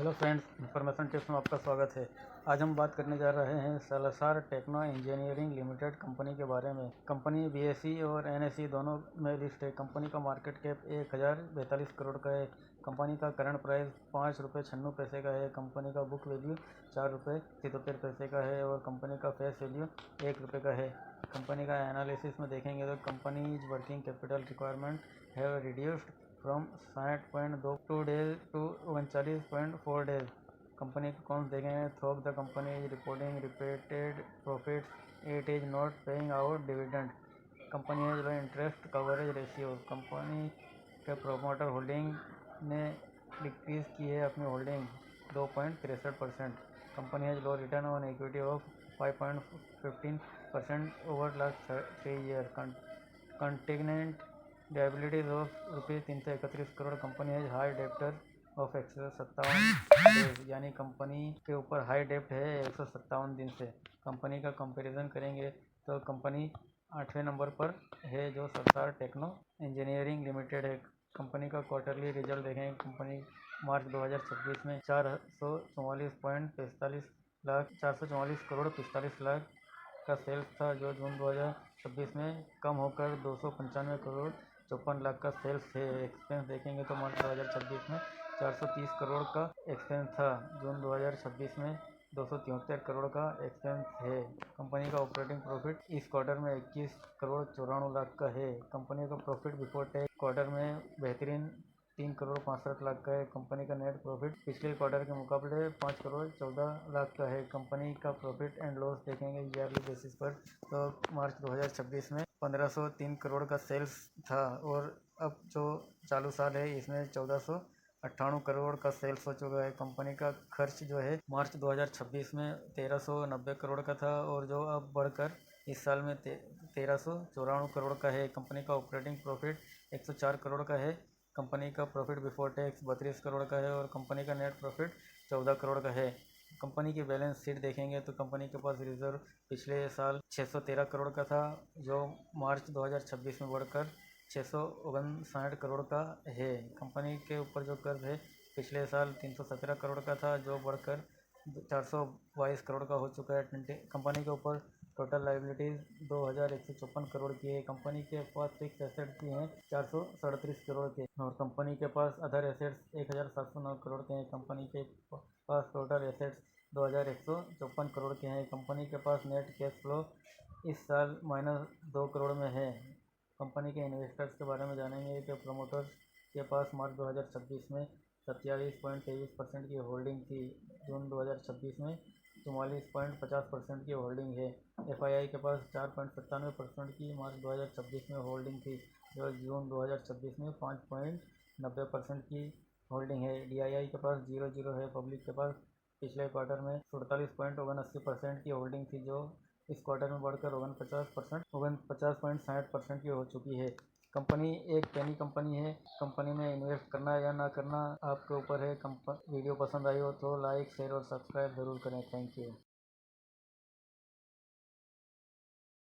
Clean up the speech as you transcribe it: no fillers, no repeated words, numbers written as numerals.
Hello friends, information tips में आपका स्वागत है। आज हम बात करने जा रहे हैं सेलेसार टेक्नो इंजीनियरिंग लिमिटेड कंपनी के बारे में। कंपनी बीएसई और एनएसई दोनों में लिस्ट है। कंपनी का मार्केट कैप 1042 करोड़ का है। कंपनी का करंट प्राइस 5 रुपये 96 पैसे का है। कंपनी का बुक वैल्यू 4 रुपये 73 पैसे का है और कंपनी का फेस वैल्यू 1 रुपये का है। कंपनी का एनालिसिस में देखेंगे तो company working capital requirement have reduced from 60.2 days to 39.4 days. Company को कौन देखेंगे? थोक the company is reporting repeated profits, it is not paying out dividend. Company has low interest coverage ratio. Company के promoter holding ने decrease की है अपनी holding 2.63%। Company has low return on equity of 5.15% over last 3 year. Contingent liabilities of ₹331 crore. Company has high debtor of 157 days, यानी company के ऊपर high डेब्ट है 157 दिन से। कंपनी का कंपैरिजन करेंगे तो कंपनी 8वें नंबर पर है जो सेलेसार टेक्नो इंजीनियरिंग लिमिटेड है। कंपनी का क्वार्टरली रिजल्ट देखेंगे। कंपनी मार्च 2026 में 444 करोड़ 45 लाख का सेल्स था, जो जून 2026 में कम होकर 295 करोड़ 54 लाख का सेल्स है। एक्सपेंस देखेंगे तो मार्च 2026 में 430 करोड़ का एक्सपेंस था, जून 2026 में 273 करोड़ का एक्सपेंस है। कंपनी का ऑपरेटिंग प्रॉफिट इस क्वार्टर में 21 करोड़ 94 लाख का है। कंपनी का प्रॉफिट बिफोर टैक्स क्वार्टर में बेहतरीन 3 करोड़ 65 लाख का है। कंपनी का नेट प्रॉफिट पिछले क्वार्टर के मुकाबले 5 करोड़ 14 लाख का है। कंपनी का प्रॉफिट एंड लॉस देखेंगे ईयरली बेसिस पर तो मार्च 2026 में 1503 करोड़ का सेल्स था और अब जो चालू साल है इसमें 1498 करोड़ का सेल्स हो चुका है। कंपनी का खर्च जो है मार्च 2026 में 1390 करोड़ का था और जो अब बढ़कर इस साल में 1394 करोड़ का है। कंपनी का ऑपरेटिंग प्रॉफिट 104 करोड़ का है। कंपनी का प्रॉफिट बिफोर टैक्स 32 करोड़ का है और कंपनी का नेट प्रॉफिट 14 करोड़ का है। कंपनी की बैलेंस शीट देखेंगे तो कंपनी के पास रिजर्व पिछले साल 613 करोड़ का था, जो मार्च 2026 में बढ़कर 659 करोड़ का है। कंपनी के ऊपर जो कर्ज है पिछले साल 317 करोड़ का था, जो बढ़कर 422 करोड़ का हो चुका है। कंपनी के ऊपर टोटल लाइबिलिटीज़ 2154 करोड़ की है। कंपनी के पास फिक्स एसेट्स भी हैं 437 करोड़ के और कंपनी के पास अदर एसेट्स 1709 करोड़ के हैं। कंपनी के पास टोटल एसेट्स 2154 करोड़ के हैं। कंपनी के पास नेट कैश फ्लो इस साल -2 करोड़ में है। कंपनी के इन्वेस्टर्स के बारे में जानेंगे कि प्रमोटर्स के पास मार्च 2026 में 27.23% की होल्डिंग थी, जून 2026 में 44.50% की होल्डिंग है। एफआईआई के पास 4.97% की मार्च 2026 में होल्डिंग थी, जो जून 2026 में 5.90% की होल्डिंग है। डीआईआई के पास 0 है। पब्लिक के पास पिछले क्वार्टर में 47.79% की होल्डिंग थी, जो इस क्वार्टर में बढ़कर 49.60% की हो चुकी है। कंपनी एक पेनी कंपनी है। कंपनी में इन्वेस्ट करना या ना करना आपके ऊपर है। वीडियो पसंद आई हो तो लाइक, शेयर और सब्सक्राइब ज़रूर करें। Thank you.